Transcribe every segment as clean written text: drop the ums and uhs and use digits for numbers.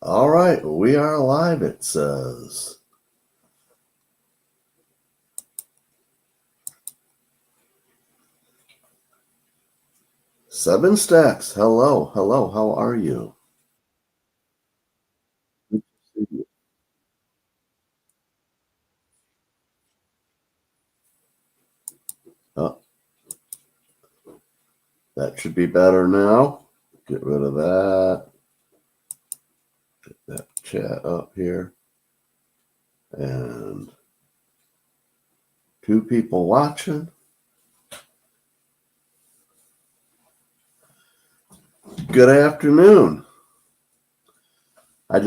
All right, we are live, it says. Seven Stacks. Hello, how are you? Good to see you. Oh, that should be better now. Get rid of that. Get that chat up here. And 2 people watching. Good afternoon. I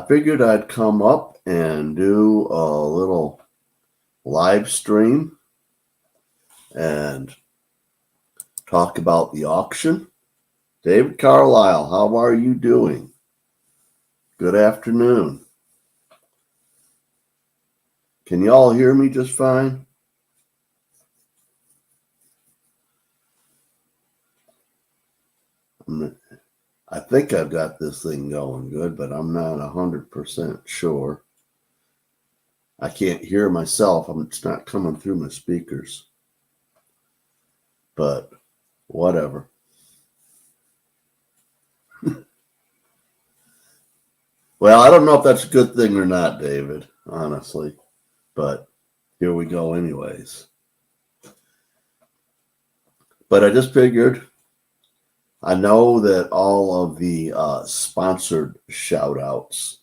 figured I'd come up and do a little live stream and talk about the auction. David Carlisle, how are you doing? Good afternoon. Can you all hear me just fine? I think I've got this thing going good, but I'm not 100% sure. I can't hear myself. It's not coming through my speakers. But whatever. Well, I don't know if that's a good thing or not, David, honestly. But here we go anyways. But I just figured, I know that all of the sponsored shout outs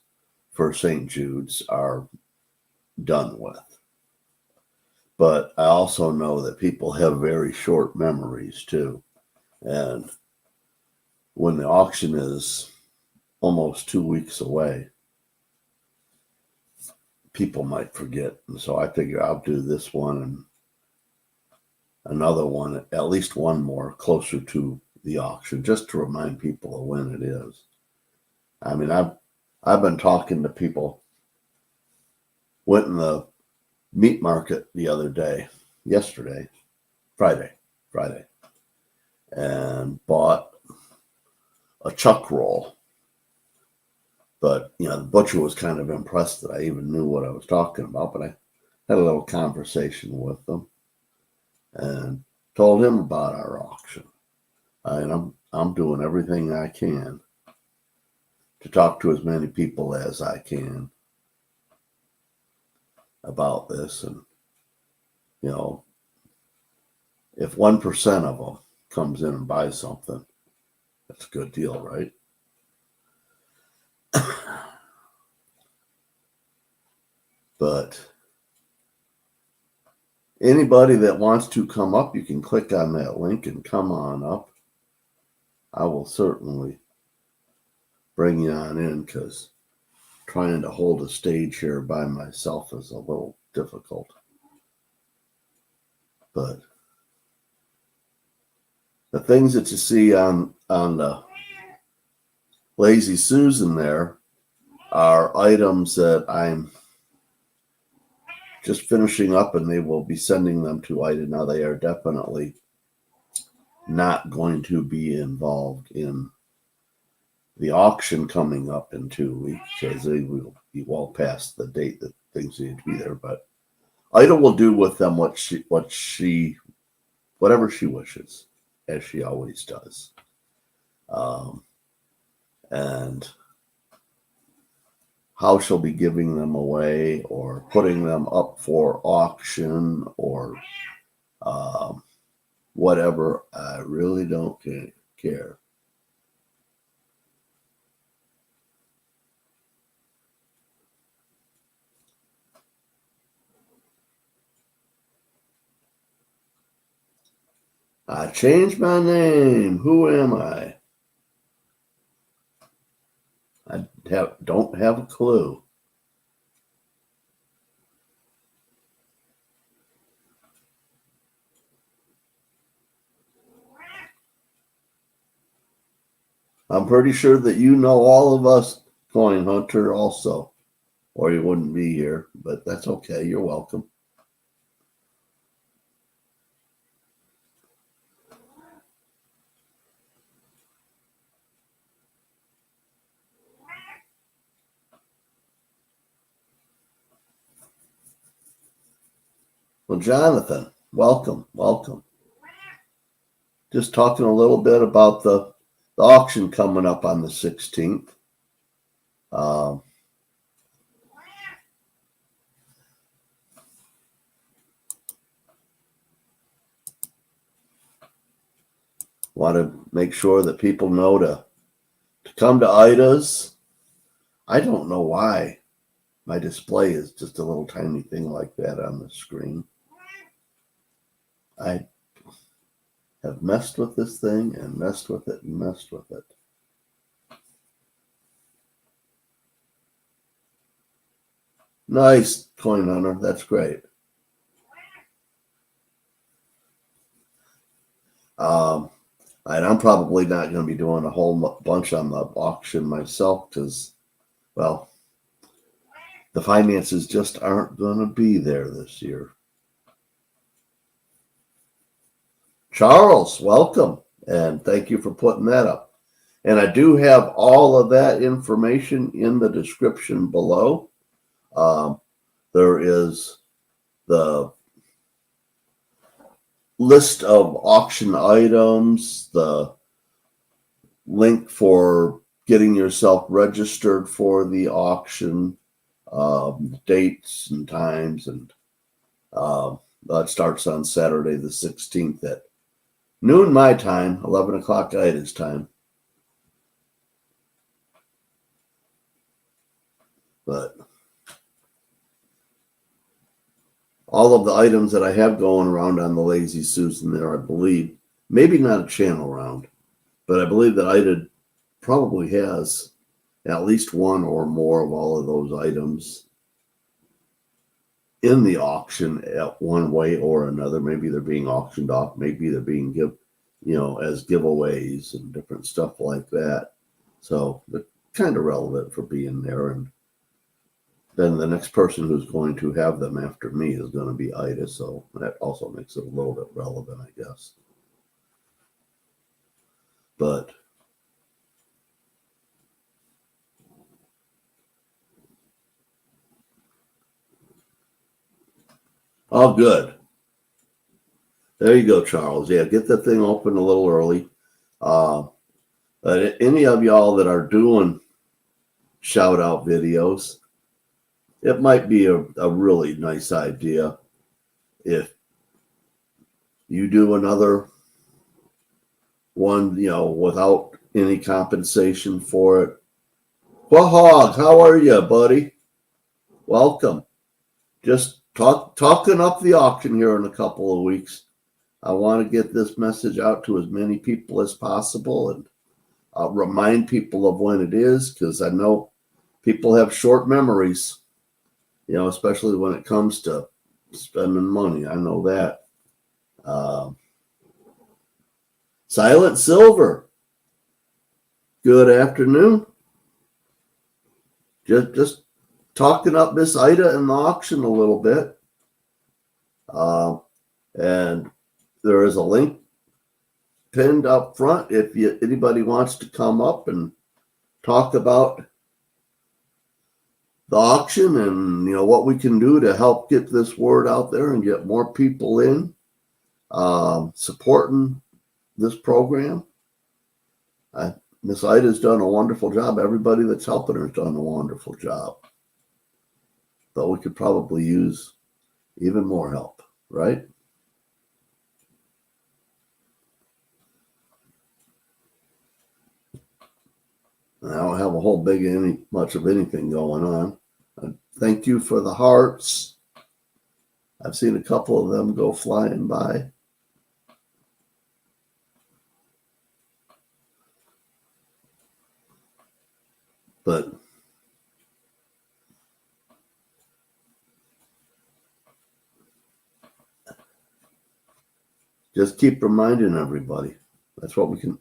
for St. Jude's are done with. But I also know that people have very short memories too. And when the auction is almost 2 weeks away, people might forget. And so I figure I'll do this one and another one, at least one more closer to the auction, just to remind people of when it is. I mean, I've been talking to people. Went in the meat market the other day, Friday, and bought a chuck roll. But, the butcher was kind of impressed that I even knew what I was talking about. But I had a little conversation with them and told him about our auction. And I'm doing everything I can to talk to as many people as I can about this. And, if 1% of them comes in and buys something, that's a good deal, right? But anybody that wants to come up, you can click on that link and come on up. I will certainly bring you on in, because trying to hold a stage here by myself is a little difficult. But the things that you see on the Lazy Susan there are items that I'm just finishing up, and they will be sending them to Ida. Now, they are definitely not going to be involved in the auction coming up in 2 weeks, because they will be well past the date that things need to be there. But Ida will do with them whatever she wishes, as she always does. And how she'll be giving them away or putting them up for auction or whatever, I really don't care. I changed my name. Who am I? I don't have a clue. I'm pretty sure that you know all of us, Coin Hunter, also, or you wouldn't be here, but that's okay. You're welcome. Well, Jonathan, welcome, welcome. Just talking a little bit about the auction coming up on the 16th. Want to make sure that people know to come to Ida's. I don't know why my display is just a little tiny thing like that on the screen. I have messed with this thing and messed with it and messed with it. Nice, Coin Hunter. That's great. And I'm probably not going to be doing a whole bunch on the auction myself because, well, the finances just aren't going to be there this year. Charles, welcome, and thank you for putting that up. And I do have all of that information in the description below. There is the list of auction items, the link for getting yourself registered for the auction, dates and times, and it starts on Saturday the 16th at noon my time, 11 o'clock Ida's time. But all of the items that I have going around on the Lazy Susan there, I believe, maybe not a channel round, but I believe that Ida probably has at least one or more of all of those items in the auction at one way or another. Maybe they're being auctioned off, maybe they're being as giveaways and different stuff like that. So they're kind of relevant for being there. And then the next person who's going to have them after me is going to be Ida. So that also makes it a little bit relevant, I guess. But oh, good. There you go, Charles. Yeah, get the thing open a little early. But any of y'all that are doing shout out videos, it might be a really nice idea if you do another one, without any compensation for it. Quahog, how are you, buddy? Welcome. Just talking up the auction here in a couple of weeks. I want to get this message out to as many people as possible and remind people of when it is, because I know people have short memories, especially when it comes to spending money. I know that. Silent Silver, good afternoon. Just talking up Miss Ida in the auction a little bit. And there is a link pinned up front if anybody wants to come up and talk about the auction and what we can do to help get this word out there and get more people in supporting this program. Miss Ida's done a wonderful job. Everybody that's helping her has done a wonderful job. But we could probably use even more help, right? I don't have a whole much of anything going on. Thank you for the hearts. I've seen a couple of them go flying by. But just keep reminding everybody. That's what we can,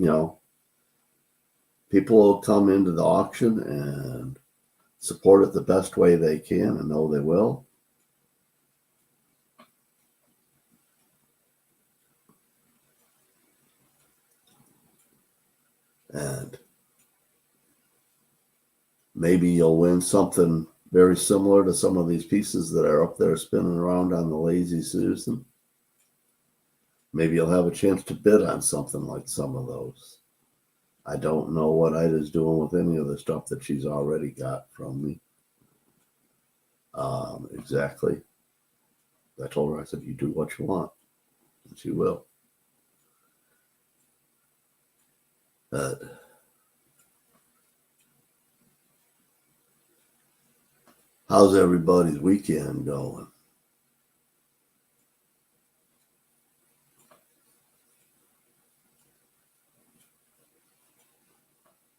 people will come into the auction and support it the best way they can, and know they will. And maybe you'll win something very similar to some of these pieces that are up there spinning around on the Lazy Susan. Maybe you'll have a chance to bid on something like some of those. I don't know what Ida's doing with any of the stuff that she's already got from me. Exactly. I told her, I said, you do what you want. And she will. But how's everybody's weekend going?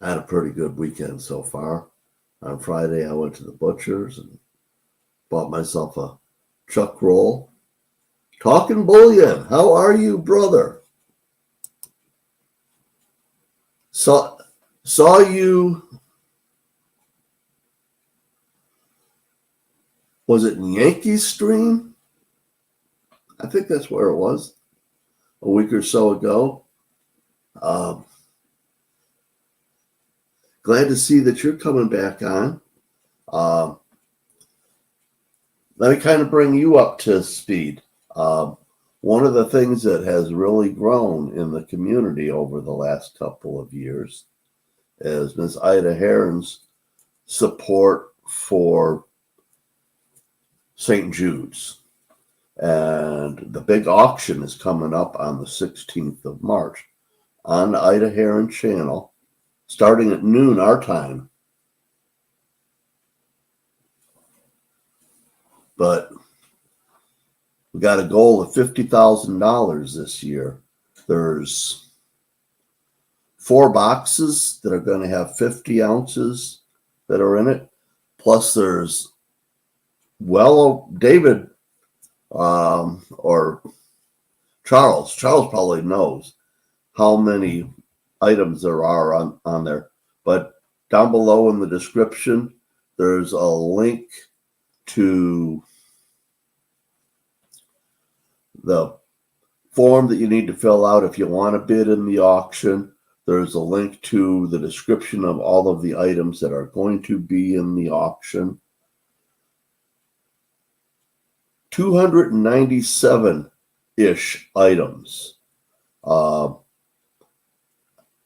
I had a pretty good weekend so far. On Friday, I went to the butcher's and bought myself a chuck roll. Talking Bullion, how are you, brother? Saw you, was it in Yankees stream? I think that's where it was, a week or so ago. Glad to see that you're coming back on. Let me kind of bring you up to speed. One of the things that has really grown in the community over the last couple of years is Ms. Ida Heron's support for St. Jude's. And the big auction is coming up on the 16th of March on the Ida Heron channel, starting at noon our time. But we got a goal of $50,000 this year. There's 4 boxes that are going to have 50 ounces that are in it. Plus there's, well, David or Charles probably knows how many items there are on there. But down below in the description, there's a link to the form that you need to fill out if you want to bid in the auction. There's a link to the description of all of the items that are going to be in the auction. 297-ish items.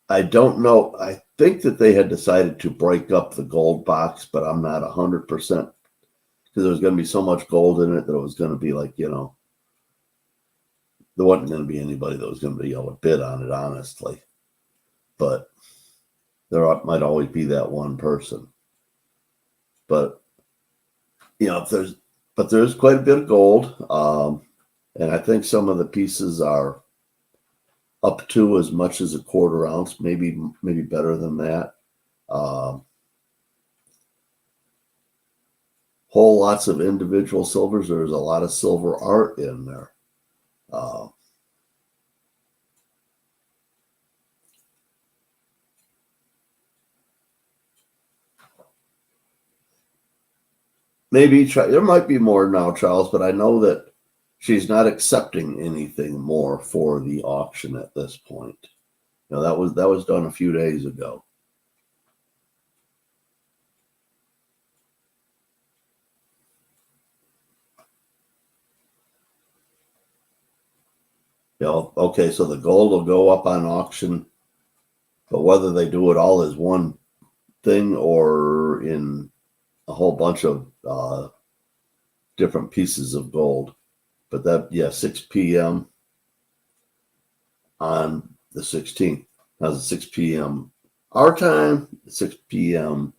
I don't know. I think that they had decided to break up the gold box, but I'm not 100% because there was going to be so much gold in it that it was going to be like, you know, there wasn't going to be anybody that was going to be able to bid on it, honestly. But there might always be that one person. But, you know, there's quite a bit of gold. And I think some of the pieces are up to as much as a quarter ounce, maybe better than that. Whole lots of individual silvers. There's a lot of silver art in there. Maybe there might be more now, Charles, but I know that she's not accepting anything more for the auction at this point. You know, that was done a few days ago. You know, okay, so the gold will go up on auction, but whether they do it all as one thing or in a whole bunch of different pieces of gold. But that, yeah, 6 p.m. on the 16th. That's 6 p.m. our time, 6 p.m.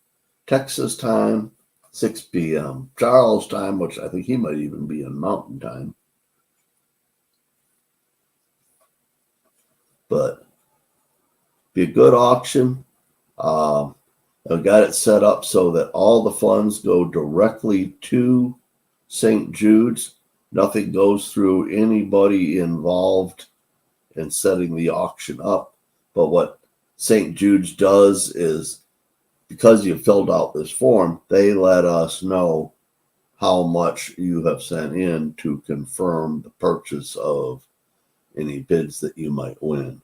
Texas time, 6 p.m. Charles time, which I think he might even be in Mountain time. But be a good auction. I've got it set up so that all the funds go directly to St. Jude's. Nothing goes through anybody involved in setting the auction up. But what St. Jude's does is, because you filled out this form, they let us know how much you have sent in to confirm the purchase of any bids that you might win.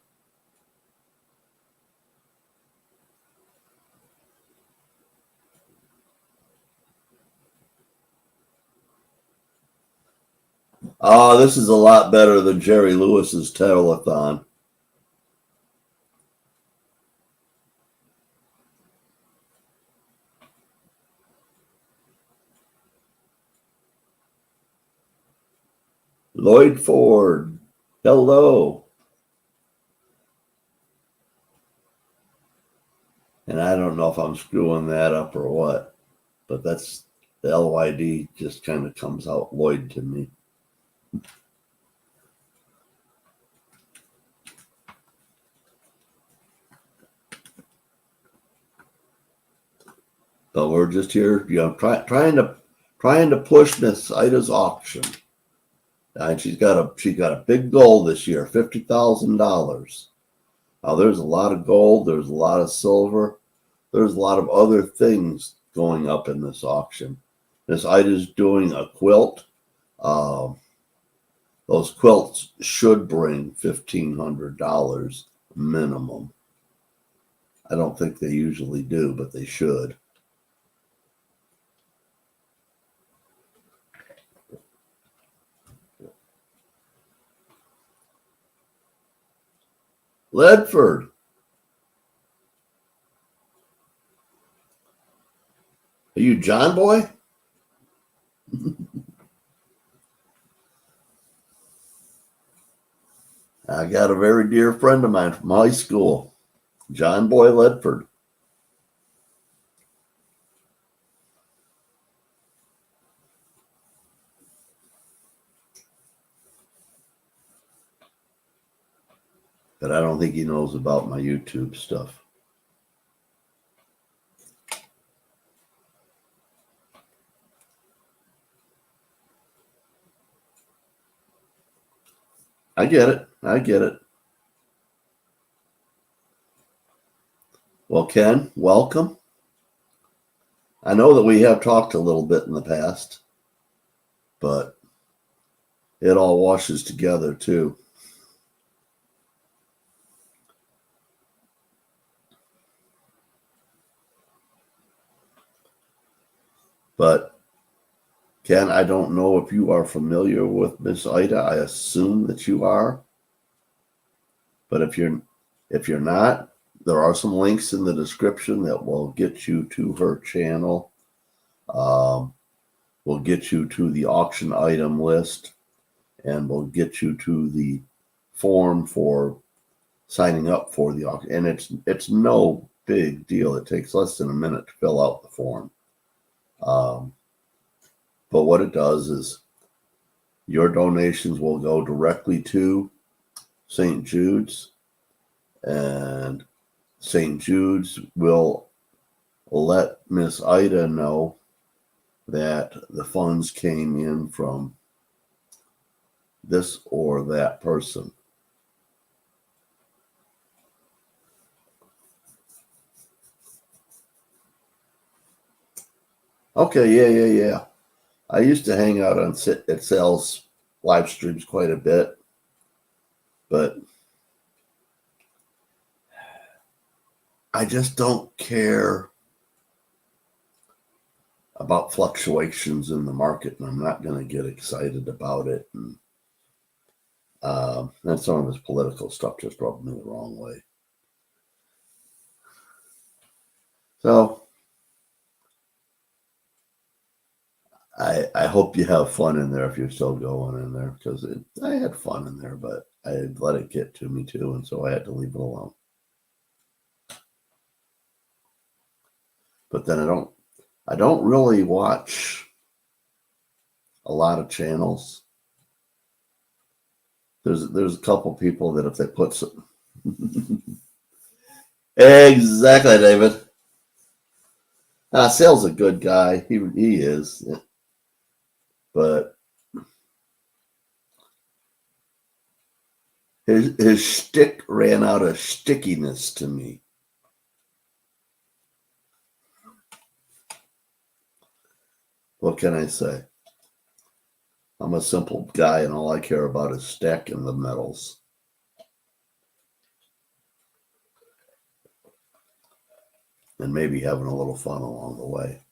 Oh, this is a lot better than Jerry Lewis's telethon. Lloyd Ford, hello. And I don't know if I'm screwing that up or what, but that's the LYD just kind of comes out Lloyd to me. But we're just here, trying to push Miss Ida's auction. And she's got a big goal this year, $50,000. Now there's a lot of gold, there's a lot of silver, there's a lot of other things going up in this auction. Miss Ida's doing a quilt. Those quilts should bring $1,500 minimum. I don't think they usually do, but they should. Ledford. Are you John Boy? I got a very dear friend of mine from high school, John Boy Ledford. But I don't think he knows about my YouTube stuff. I get it. I get it. Well, Ken, welcome. I know that we have talked a little bit in the past, but it all washes together too. But Ken, I don't know if you are familiar with Miss Ida. I assume that you are. But if you're not, there are some links in the description that will get you to her channel. Will get you to the auction item list, and will get you to the form for signing up for the auction. And it's no big deal. It takes less than a minute to fill out the form. But what it does is your donations will go directly to St. Jude's, and St. Jude's will let Miss Ida know that the funds came in from this or that person. Okay, yeah. I used to hang out on at Sal's live streams quite a bit, but I just don't care about fluctuations in the market, and I'm not going to get excited about it. And some of his political stuff just rubbed me the wrong way. So I hope you have fun in there if you're still going in there, because I had fun in there, but I let it get to me too, and so I had to leave it alone. But then I don't really watch a lot of channels. There's a couple people that if they put some exactly, David. Sale's a good guy. He is, but his shtick ran out of stickiness to me. What can I say? I'm a simple guy, and all I care about is stacking the metals. And maybe having a little fun along the way.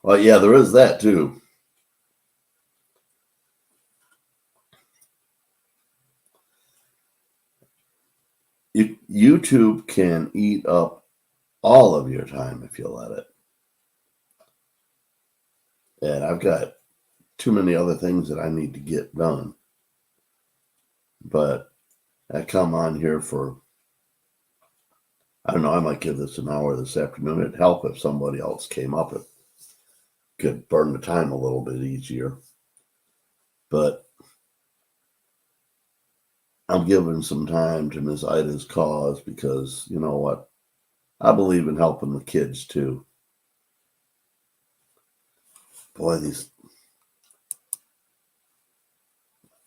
Well, yeah, there is that too. YouTube can eat up all of your time if you let it. And I've got too many other things that I need to get done. But I come on here for, I don't know, I might give this an hour this afternoon. It'd help if somebody else came up. It could burn the time a little bit easier. But I'm giving some time to Miss Ida's cause because, you know what? I believe in helping the kids too. Boy,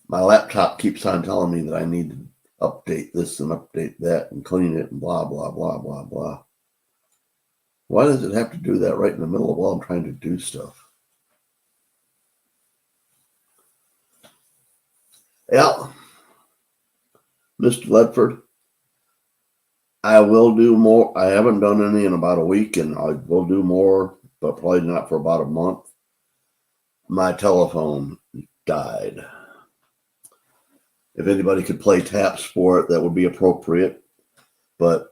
my laptop keeps on telling me that I need to update this and update that and clean it and blah, blah, blah, blah, blah. Why does it have to do that right in the middle of while I'm trying to do stuff? Yeah, Mr. Ledford, I will do more. I haven't done any in about a week, and I will do more, but probably not for about a month. My telephone died. If anybody could play taps for it, that would be appropriate, but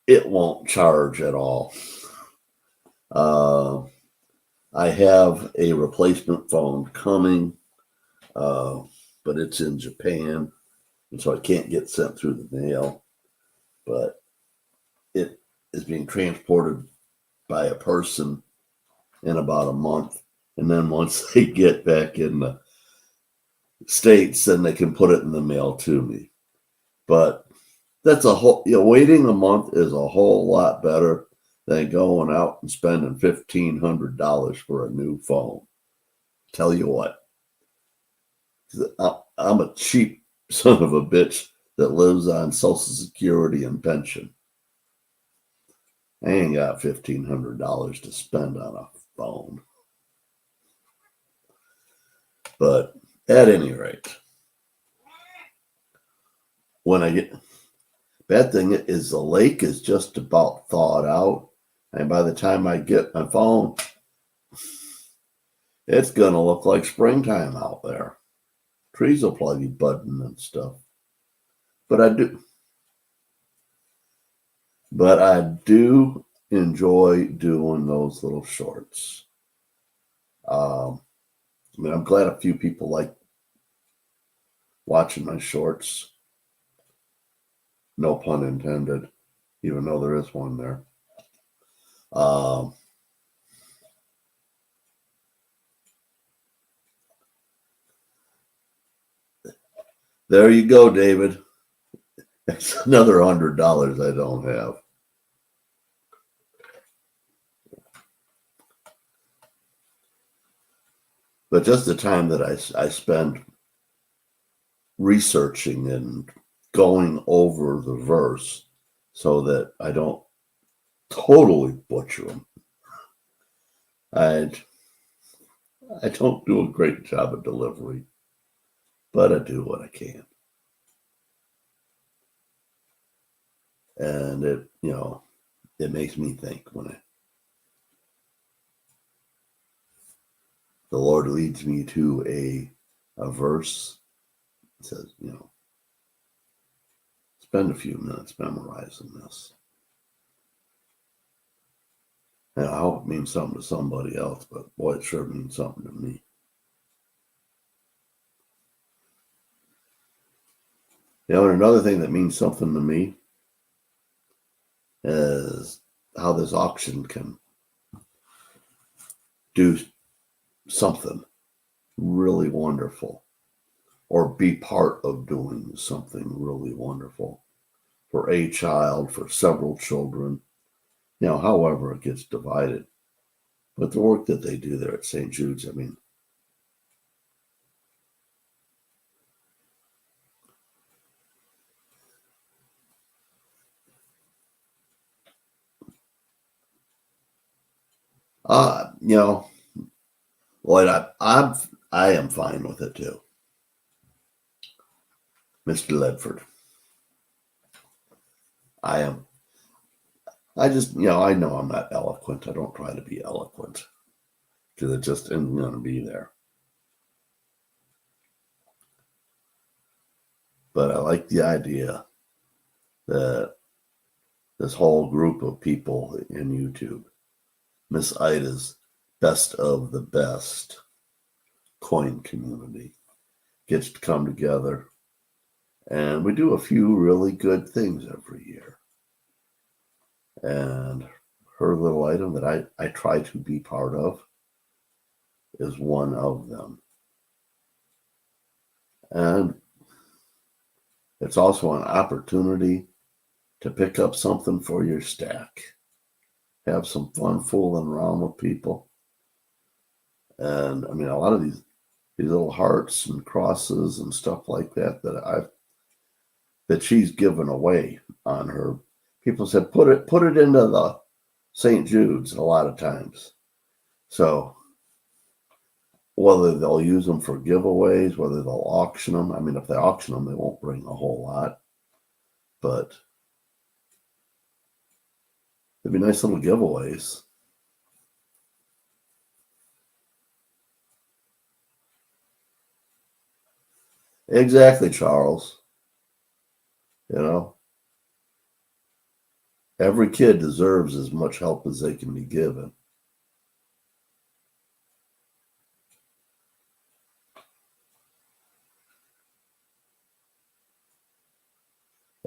it won't charge at all. I have a replacement phone coming, but it's in Japan, and so I can't get sent through the mail. But it is being transported by a person in about a month, and then once they get back in the States, then they can put it in the mail to me. But that's a whole, waiting a month is a whole lot better than going out and spending $1,500 for a new phone. Tell you what, I'm a cheap son of a bitch that lives on Social Security and pension. I ain't got $1,500 to spend on a phone. But at any rate, when I get, bad thing is the lake is just about thawed out. And by the time I get my phone, it's going to look like springtime out there. Trees will probably be budding and stuff. But I do enjoy doing those little shorts. I mean, I'm glad a few people like watching my shorts. No pun intended, even though there is one there. There you go, David. That's another $100 I don't have. But just the time that I spend researching and going over the verse so that I don't totally butcher them. I don't do a great job of delivery, but I do what I can. And it makes me think when the Lord leads me to a verse. It says, spend a few minutes memorizing this. And I hope it means something to somebody else, but boy, it sure means something to me. And another thing that means something to me is how this auction can do something really wonderful or be part of doing something really wonderful for a child, for several children, however it gets divided. But the work that they do there at St. Jude's, I mean, Lloyd, I am fine with it too. Mr. Ledford. I am. I just, I know I'm not eloquent. I don't try to be eloquent. because it just isn't going to be there. But I like the idea that this whole group of people in YouTube, Miss Ida's best of the best coin community, gets to come together, and we do a few really good things every year. And her little item that I try to be part of is one of them. And it's also an opportunity to pick up something for your stack. Have some fun fooling around with people. And I mean, a lot of these little hearts and crosses and stuff like that that she's given away on her. People said, put it into the St. Jude's a lot of times. So whether they'll use them for giveaways, whether they'll auction them. I mean, if they auction them, they won't bring a whole lot. But it'd be nice little giveaways. Exactly, Charles. You know, every kid deserves as much help as they can be given.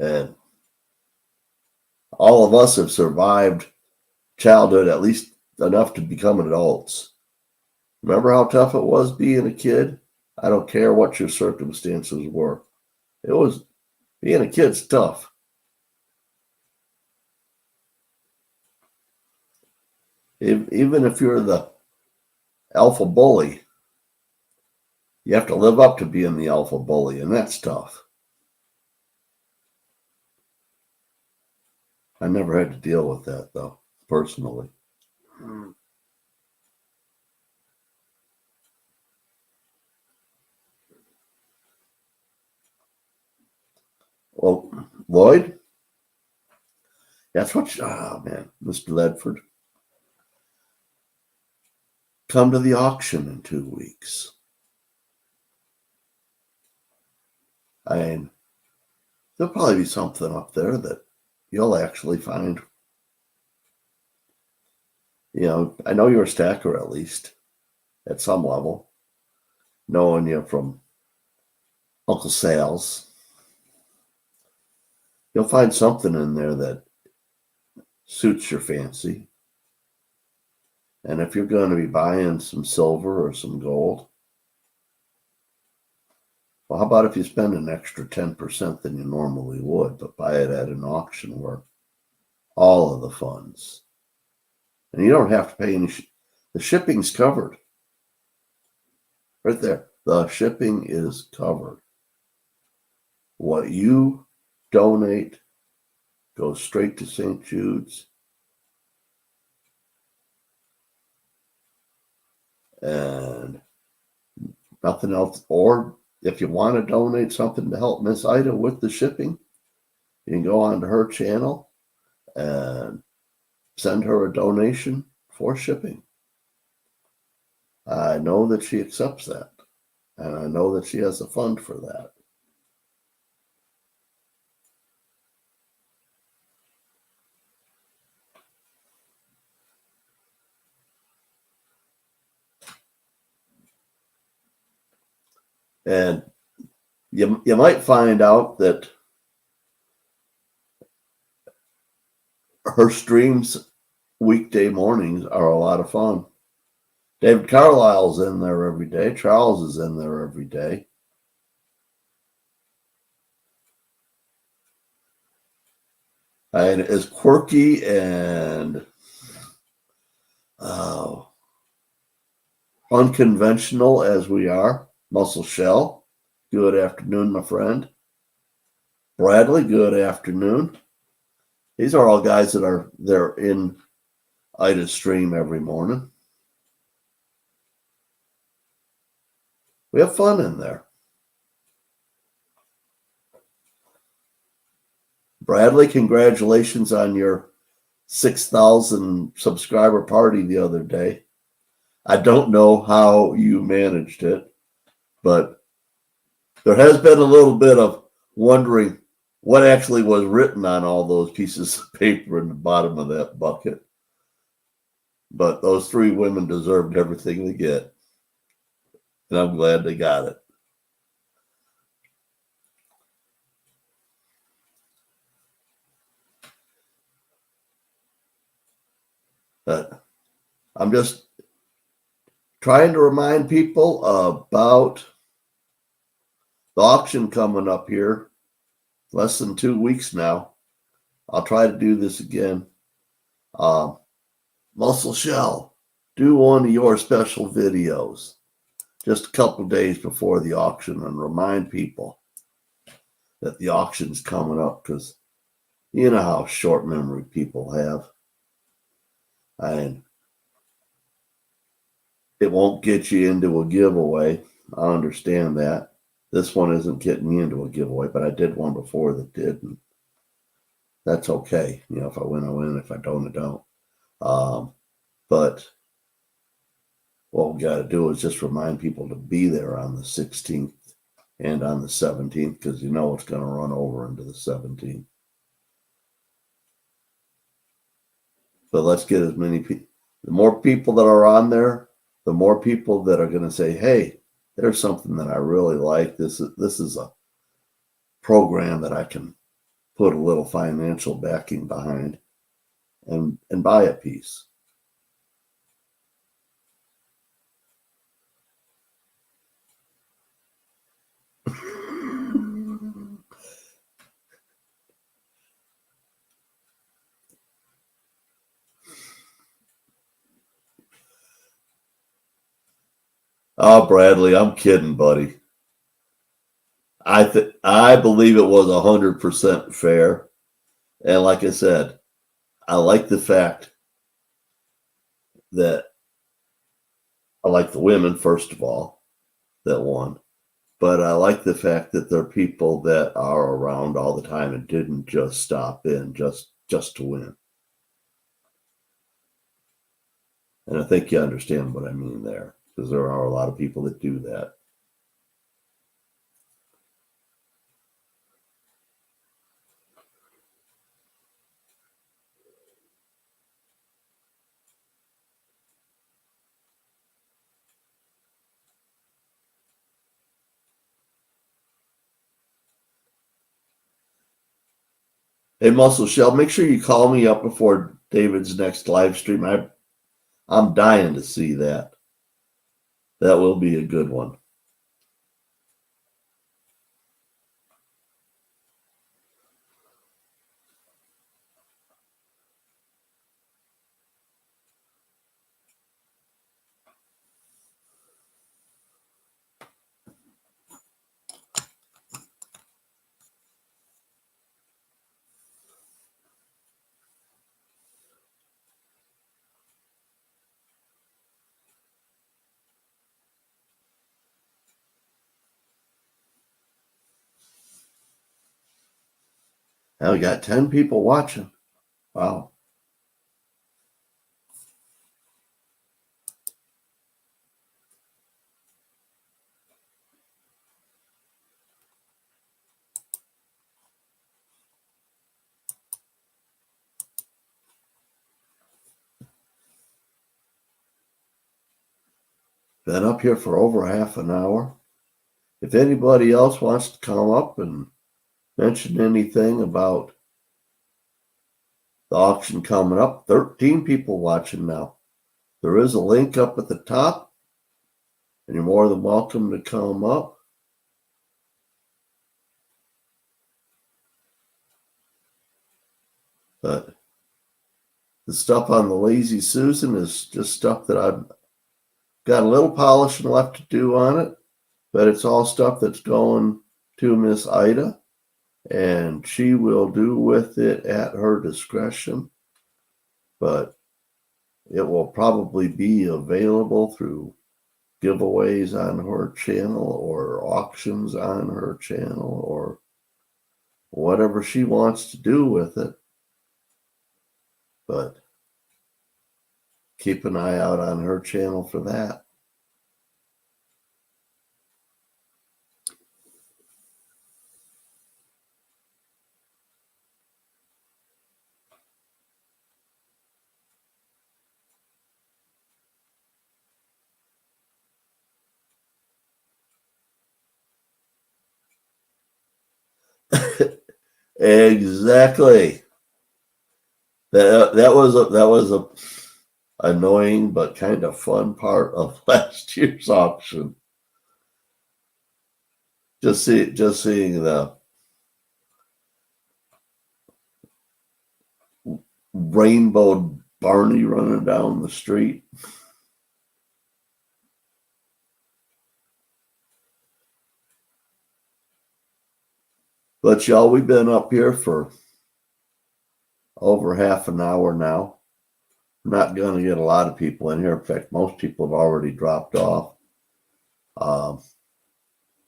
And all of us have survived childhood at least enough to become adults. Remember how tough it was being a kid? I don't care what your circumstances were. Being a kid's tough. Even if you're the alpha bully, you have to live up to being the alpha bully, and that's tough. I never had to deal with that, though, personally. Well, Lloyd, that's what, man, Mr. Ledford, come to the auction in 2 weeks. I mean, there'll probably be something up there that you'll actually find. You know, I know you're a stacker at least, at some level, knowing you from Uncle Sal's. You'll find something in there that suits your fancy. And if you're going to be buying some silver or some gold, well, how about if you spend an extra 10% than you normally would, but buy it at an auction where all of the funds, and you don't have to pay any, the shipping's covered. Right there, the shipping is covered. What you donate goes straight to St. Jude's. And nothing else. Or if you want to donate something to help Miss Ida with the shipping, you can go onto her channel and send her a donation for shipping. I know that she accepts that, and I know that she has a fund for that. And you might find out that her streams weekday mornings are a lot of fun. David Carlisle's in there every day. Charles is in there every day. And as quirky and unconventional as we are, Muscle Shell, good afternoon, my friend. Bradley, good afternoon. These are all guys that they're in Ida's stream every morning. We have fun in there. Bradley, congratulations on your 6,000 subscriber party the other day. I don't know how you managed it, but there has been a little bit of wondering what actually was written on all those pieces of paper in the bottom of that bucket. But those three women deserved everything they get. And I'm glad they got it. But I'm just trying to remind people about the auction coming up here. Less than 2 weeks now. I'll try to do this again. Muscle Shell, do one of your special videos just a couple days before the auction and remind people that the auction's coming up, because you know how short memory people have. And it won't get you into a giveaway. I understand that. This one isn't getting me into a giveaway, but I did one before that did. And that's okay. You know, if I win, I win. If I don't, I don't. But what we got to do is just remind people to be there on the 16th and on the 17th, because you know it's going to run over into the 17th. But let's get as many people. The more people that are on there, the more people that are going to say, hey, there's something that I really like. This is a program that I can put a little financial backing behind and buy a piece. Oh, Bradley, I'm kidding, buddy. I believe it was 100% fair. And like I said, I like the fact that I like the women, first of all, that won. But I like the fact that they're people that are around all the time and didn't just stop in just to win. And I think you understand what I mean there, because there are a lot of people that do that. Hey, Muscle Shell, make sure you call me up before David's next live stream. I'm dying to see that. That will be a good one. Now we got 10 people watching. Wow. Been up here for over half an hour. If anybody else wants to come up and mention anything about the auction coming up, 13 people watching now. There is a link up at the top, and you're more than welcome to come up. But the stuff on the Lazy Susan is just stuff that I've got a little polishing left to do on it, but it's all stuff that's going to Miss Ida, and she will do with it at her discretion. But it will probably be available through giveaways on her channel or auctions on her channel or whatever she wants to do with it. But keep an eye out on her channel for that. Exactly. That was a annoying but kind of fun part of last year's auction. Just seeing the rainbow Barney running down the street. But y'all, we've been up here for over half an hour now. We're not going to get a lot of people in here. In fact, most people have already dropped off.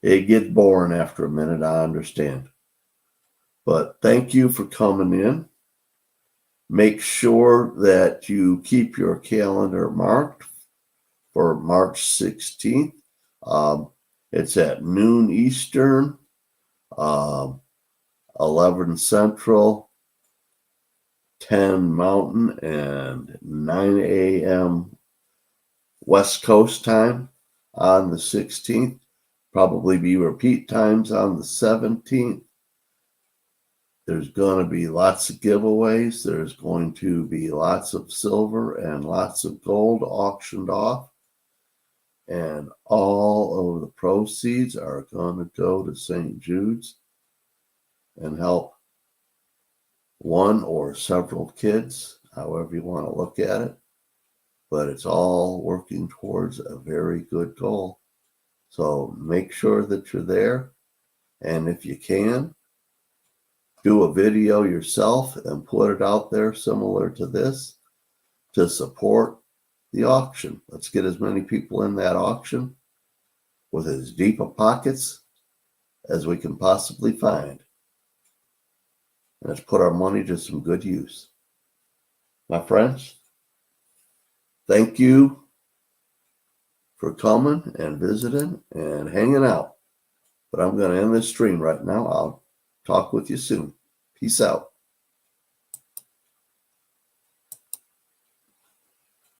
It gets boring after a minute, I understand. But thank you for coming in. Make sure that you keep your calendar marked for March 16th. It's at noon Eastern, 11 Central, 10 Mountain, and 9 a.m. West Coast time on the 16th. Probably be repeat times on the 17th. There's going to be lots of giveaways. There's going to be lots of silver and lots of gold auctioned off. And all of the proceeds are going to go to St. Jude's and help one or several kids, however you want to look at it. But it's all working towards a very good goal. So make sure that you're there. And if you can, do a video yourself and put it out there similar to this to support the auction. Let's get as many people in that auction with as deep a pockets as we can possibly find. And let's put our money to some good use. My friends, thank you for coming and visiting and hanging out. But I'm going to end this stream right now. I'll talk with you soon. Peace out.